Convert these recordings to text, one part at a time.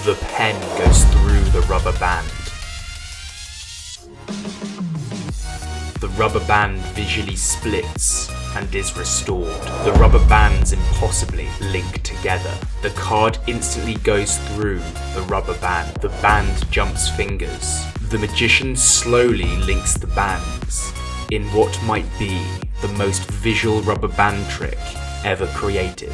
The pen goes through the rubber band. The rubber band visually splits and is restored. The rubber bands impossibly link together. The card instantly goes through the rubber band. The band jumps fingers. The magician slowly links the bands in what might be the most visual rubber band trick ever created.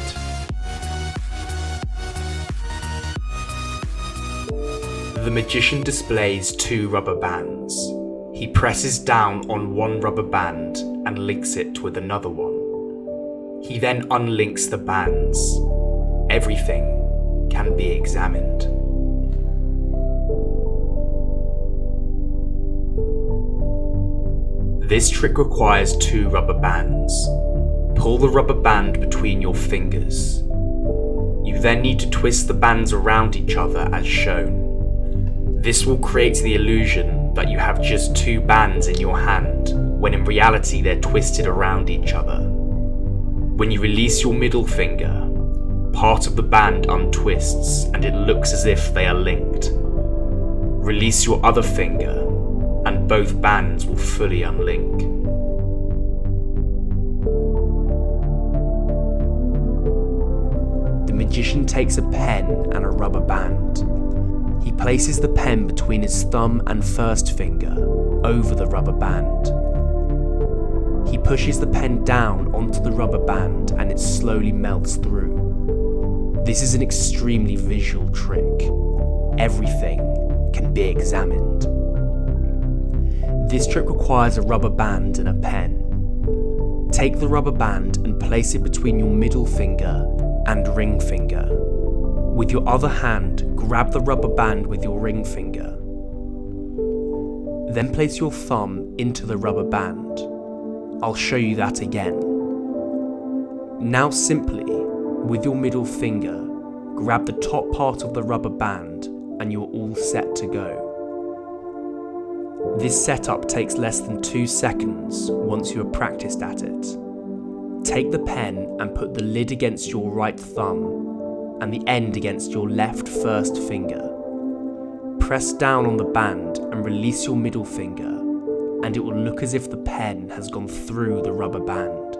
The magician displays two rubber bands. He presses down on one rubber band and links it with another one. He then unlinks the bands. Everything can be examined. This trick requires two rubber bands. Pull the rubber band between your fingers. You then need to twist the bands around each other as shown. This will create the illusion that you have just two bands in your hand, when in reality they're twisted around each other. When you release your middle finger, part of the band untwists and it looks as if they are linked. Release your other finger and both bands will fully unlink. The magician takes a pen and a rubber band. He places the pen between his thumb and first finger over the rubber band. He pushes the pen down onto the rubber band and it slowly melts through. This is an extremely visual trick. Everything can be examined. This trick requires a rubber band and a pen. Take the rubber band and place it between your middle finger and ring finger. With your other hand, grab the rubber band with your ring finger. Then place your thumb into the rubber band. I'll show you that again. Now simply, with your middle finger, grab the top part of the rubber band and you're all set to go. This setup takes less than 2 seconds once you are practiced at it. Take the pen and put the lid against your right thumb and the end against your left first finger. Press down on the band and release your middle finger, and it will look as if the pen has gone through the rubber band.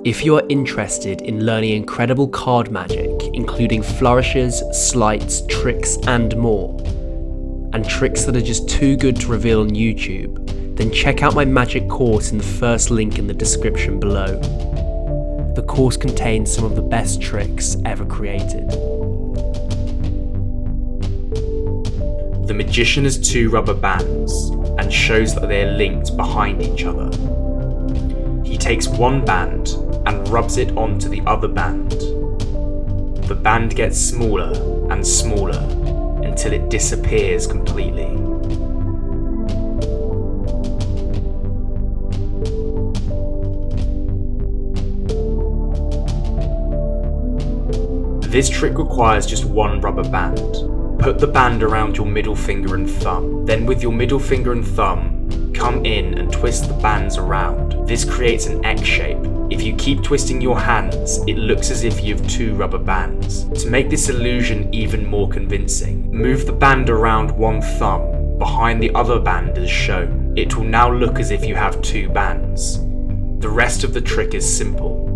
If you are interested in learning incredible card magic, including flourishes, sleights, tricks and more, and tricks that are just too good to reveal on YouTube, then check out my magic course in the first link in the description below. The course contains some of the best tricks ever created. The magician has two rubber bands and shows that they are linked behind each other. He takes one band and rubs it onto the other band. The band gets smaller and smaller until it disappears completely. This trick requires just one rubber band. Put the band around your middle finger and thumb. Then with your middle finger and thumb, come in and twist the bands around. This creates an X shape. If you keep twisting your hands, it looks as if you have two rubber bands. To make this illusion even more convincing, move the band around one thumb behind the other band as shown. It will now look as if you have two bands. The rest of the trick is simple.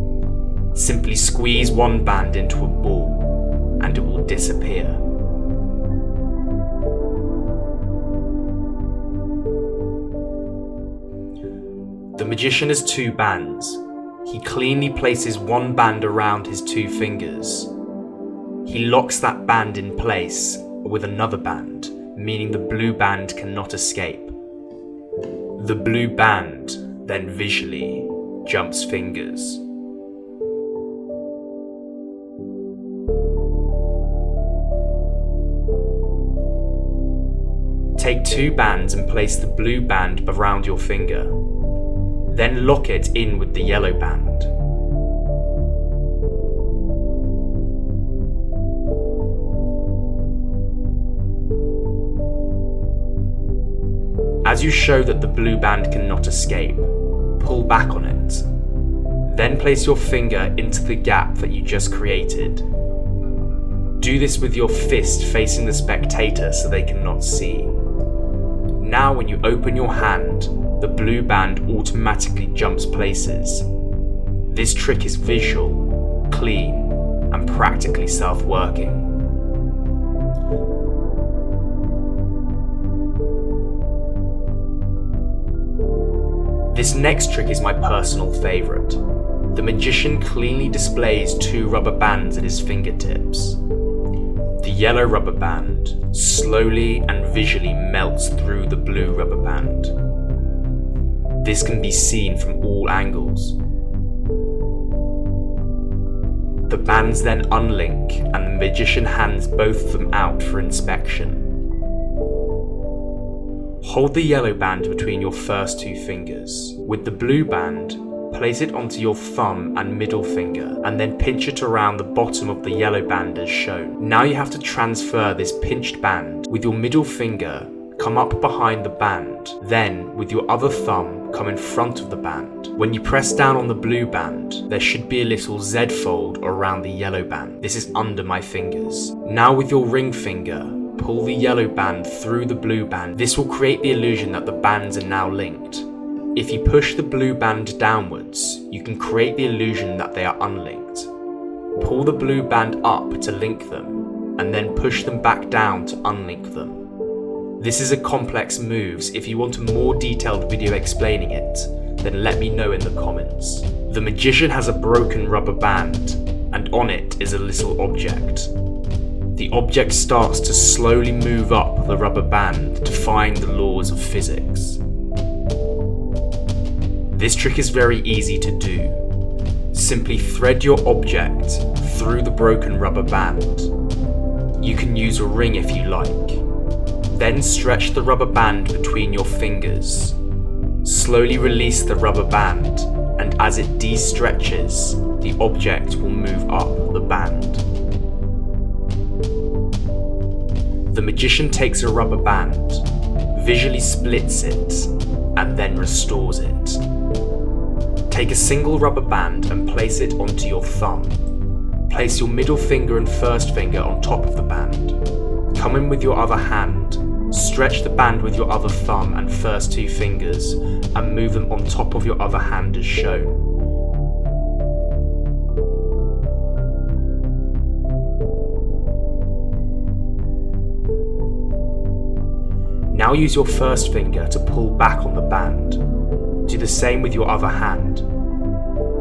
Simply squeeze one band into a ball and it will disappear. The magician has two bands. He cleanly places one band around his two fingers. He locks that band in place with another band, meaning the blue band cannot escape. The blue band then visually jumps fingers. Take two bands and place the blue band around your finger. Then lock it in with the yellow band. As you show that the blue band cannot escape, pull back on it. Then place your finger into the gap that you just created. Do this with your fist facing the spectator so they cannot see. Now when you open your hand, the blue band automatically jumps places. This trick is visual, clean, and practically self-working. This next trick is my personal favourite. The magician cleanly displays 2 rubber bands at his fingertips. The yellow rubber band slowly and visually melts through the blue rubber band. This can be seen from all angles. The bands then unlink and the magician hands both of them out for inspection. Hold the yellow band between your first 2 fingers. With the blue band, place it onto your thumb and middle finger and then pinch it around the bottom of the yellow band as shown. Now you have to transfer this pinched band. With your middle finger, come up behind the band. Then, with your other thumb, come in front of the band. When you press down on the blue band, there should be a little Z fold around the yellow band. This is under my fingers. Now with your ring finger, pull the yellow band through the blue band. This will create the illusion that the bands are now linked. If you push the blue band downwards, you can create the illusion that they are unlinked. Pull the blue band up to link them, and then push them back down to unlink them. This is a complex move. If you want a more detailed video explaining it, then let me know in the comments. The magician has a broken rubber band, and on it is a little object. The object starts to slowly move up the rubber band, defying the laws of physics. This trick is very easy to do. Simply thread your object through the broken rubber band. You can use a ring if you like. Then stretch the rubber band between your fingers. Slowly release the rubber band, and as it de-stretches, the object will move up the band. The magician takes a rubber band, visually splits it, and then restores it. Take a single rubber band and place it onto your thumb. Place your middle finger and first finger on top of the band. Come in with your other hand, stretch the band with your other thumb and first 2 fingers, and move them on top of your other hand as shown. Now use your first finger to pull back on the band. Do the same with your other hand.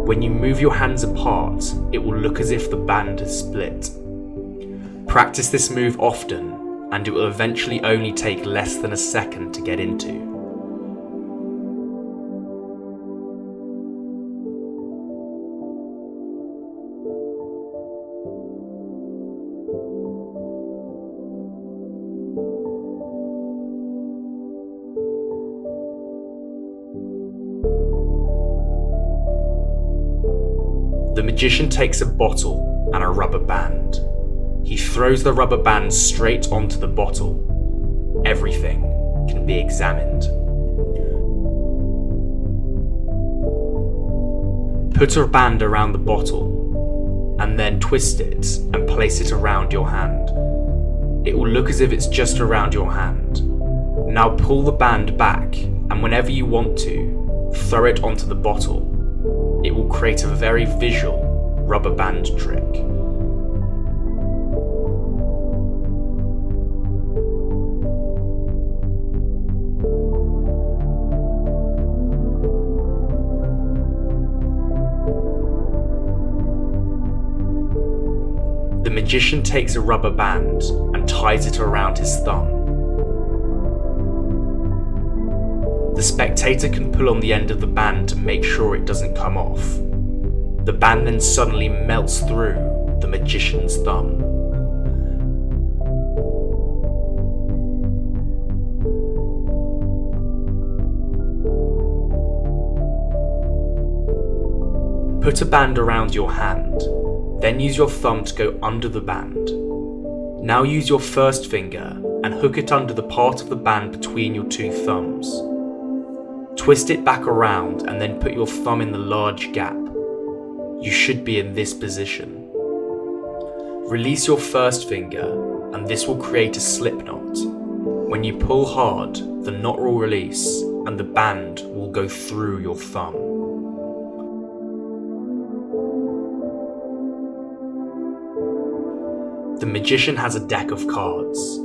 When you move your hands apart, it will look as if the band is split. Practice this move often, and it will eventually only take less than a second to get into. The magician takes a bottle and a rubber band. He throws the rubber band straight onto the bottle. Everything can be examined. Put a band around the bottle, and then twist it and place it around your hand. It will look as if it's just around your hand. Now pull the band back, and whenever you want to, throw it onto the bottle. It will create a very visual rubber band trick. The magician takes a rubber band and ties it around his thumb. The spectator can pull on the end of the band to make sure it doesn't come off. The band then suddenly melts through the magician's thumb. Put a band around your hand, then use your thumb to go under the band. Now use your first finger and hook it under the part of the band between your 2 thumbs. Twist it back around and then put your thumb in the large gap. you should be in this position. Release your first finger and this will create a slip knot. When you pull hard, the knot will release and the band will go through your thumb. The magician has a deck of cards.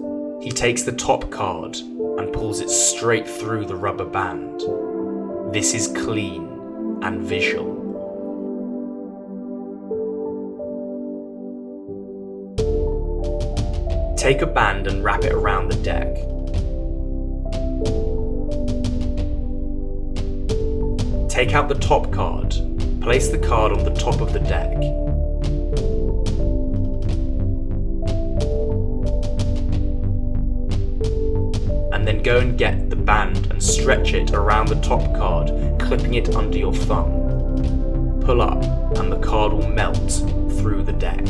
He takes the top card and pulls it straight through the rubber band. This is clean and visual. Take a band and wrap it around the deck. Take out the top card. Place the card on the top of the deck. And then go and get the band and stretch it around the top card, clipping it under your thumb. Pull up and the card will melt through the deck.